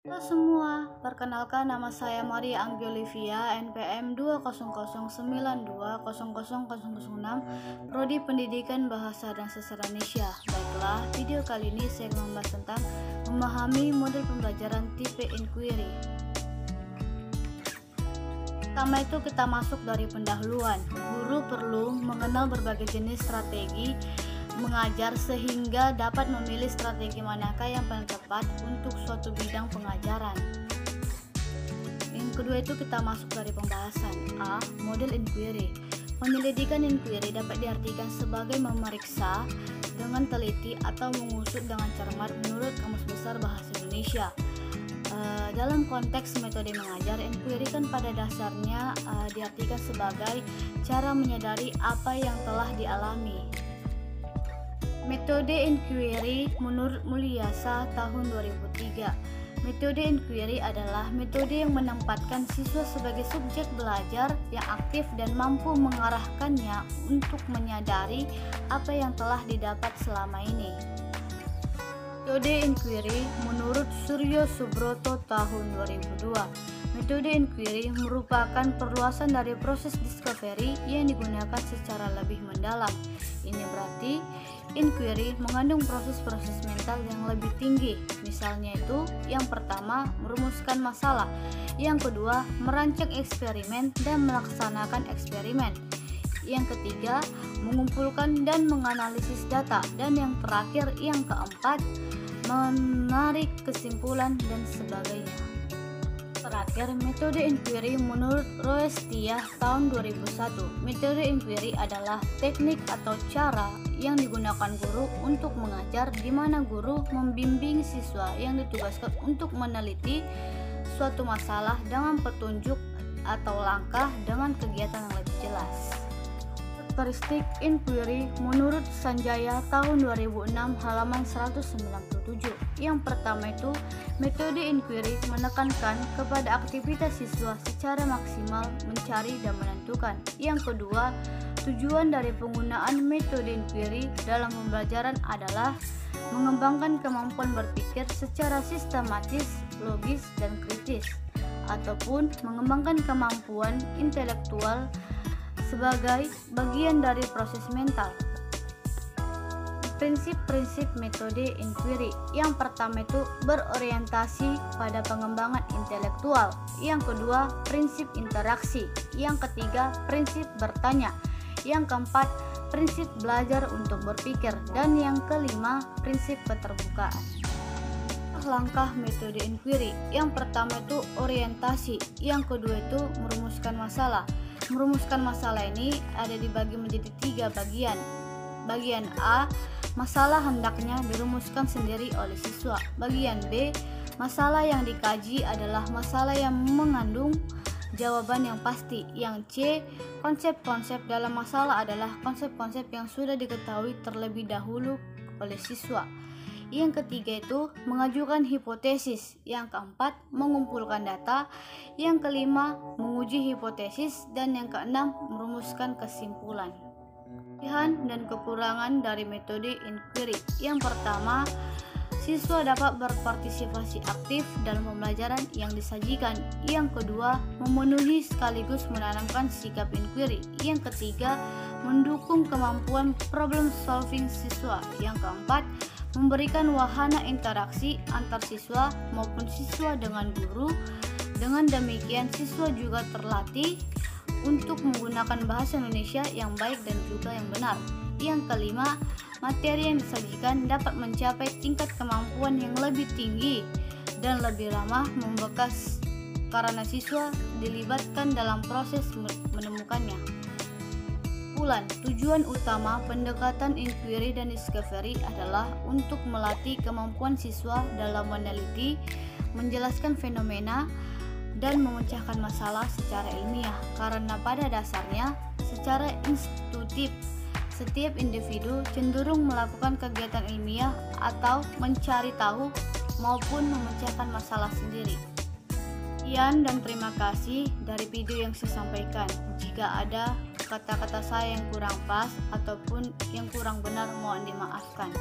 Halo semua, perkenalkan nama saya Maria Angelivia, NPM 20092000006, Prodi Pendidikan Bahasa dan Sastra Indonesia. Baiklah, video kali ini saya membahas tentang memahami model pembelajaran tipe inquiry. Pertama itu kita masuk dari pendahuluan. Guru perlu mengenal berbagai jenis strategi mengajar sehingga dapat memilih strategi manakah yang paling tepat untuk suatu bidang pengajaran. Yang kedua itu kita masuk dari pembahasan. A. Model inquiry. Penyelidikan inquiry dapat diartikan sebagai memeriksa dengan teliti atau mengusut dengan cermat menurut Kamus Besar Bahasa Indonesia. Dalam konteks metode mengajar, inquiry kan pada dasarnya diartikan sebagai cara menyadari apa yang telah dialami. Metode inquiry menurut Mulyasa tahun 2003. Metode inquiry adalah metode yang menempatkan siswa sebagai subjek belajar yang aktif dan mampu mengarahkannya untuk menyadari apa yang telah didapat selama ini. Metode inquiry menurut Suryo Subroto tahun 2002. Metode inquiry merupakan perluasan dari proses discovery yang digunakan secara lebih mendalam. Ini berarti inquiry mengandung proses-proses mental yang lebih tinggi. Misalnya itu, yang pertama merumuskan masalah, yang kedua merancang eksperimen dan melaksanakan eksperimen, yang ketiga mengumpulkan dan menganalisis data, dan yang terakhir yang keempat menarik kesimpulan dan sebagainya. Terakhir, metode inquiry menurut Roestia tahun 2001. Metode inquiry adalah teknik atau cara yang digunakan guru untuk mengajar, di mana guru membimbing siswa yang ditugaskan untuk meneliti suatu masalah dengan petunjuk atau langkah dengan kegiatan yang lebih jelas. Karakteristik inquiry menurut Sanjaya tahun 2006 halaman 197. Yang pertama itu, metode inquiry menekankan kepada aktivitas siswa secara maksimal mencari dan menentukan. Yang kedua, tujuan dari penggunaan metode inquiry dalam pembelajaran adalah mengembangkan kemampuan berpikir secara sistematis, logis, dan kritis, ataupun mengembangkan kemampuan intelektual sebagai bagian dari proses mental. Prinsip-prinsip metode inquiry. Yang pertama itu berorientasi pada pengembangan intelektual. Yang kedua, prinsip interaksi. Yang ketiga, prinsip bertanya. Yang keempat, prinsip belajar untuk berpikir. Dan yang kelima, prinsip keterbukaan. Langkah metode inquiry. Yang pertama itu orientasi. Yang kedua itu merumuskan masalah. Merumuskan masalah ini ada dibagi menjadi 3 bagian. Bagian A, masalah hendaknya dirumuskan sendiri oleh siswa. Bagian B, masalah yang dikaji adalah masalah yang mengandung jawaban yang pasti. Yang C, konsep-konsep dalam masalah adalah konsep-konsep yang sudah diketahui terlebih dahulu oleh siswa. Yang ketiga itu mengajukan hipotesis. Yang keempat mengumpulkan data. Yang kelima menguji hipotesis. Dan yang keenam merumuskan kesimpulan. Kelebihan dan kekurangan dari metode inquiry. Yang pertama, siswa dapat berpartisipasi aktif dalam pembelajaran yang disajikan. Yang kedua, memenuhi sekaligus menanamkan sikap inquiry. Yang ketiga, mendukung kemampuan problem solving siswa. Yang keempat, memberikan wahana interaksi antar siswa maupun siswa dengan guru. Dengan demikian, siswa juga terlatih untuk menggunakan bahasa Indonesia yang baik dan juga yang benar. Yang kelima, materi yang disajikan dapat mencapai tingkat kemampuan yang lebih tinggi dan lebih ramah membekas karena siswa dilibatkan dalam proses menemukannya. Tujuan utama pendekatan inquiry dan discovery adalah untuk melatih kemampuan siswa dalam meneliti, menjelaskan fenomena, dan memecahkan masalah secara ilmiah. Karena pada dasarnya, secara intuitif, setiap individu cenderung melakukan kegiatan ilmiah atau mencari tahu maupun memecahkan masalah sendiri. Sekian dan terima kasih dari video yang saya sampaikan. Jika ada kata-kata saya yang kurang pas ataupun yang kurang benar, mohon dimaafkan.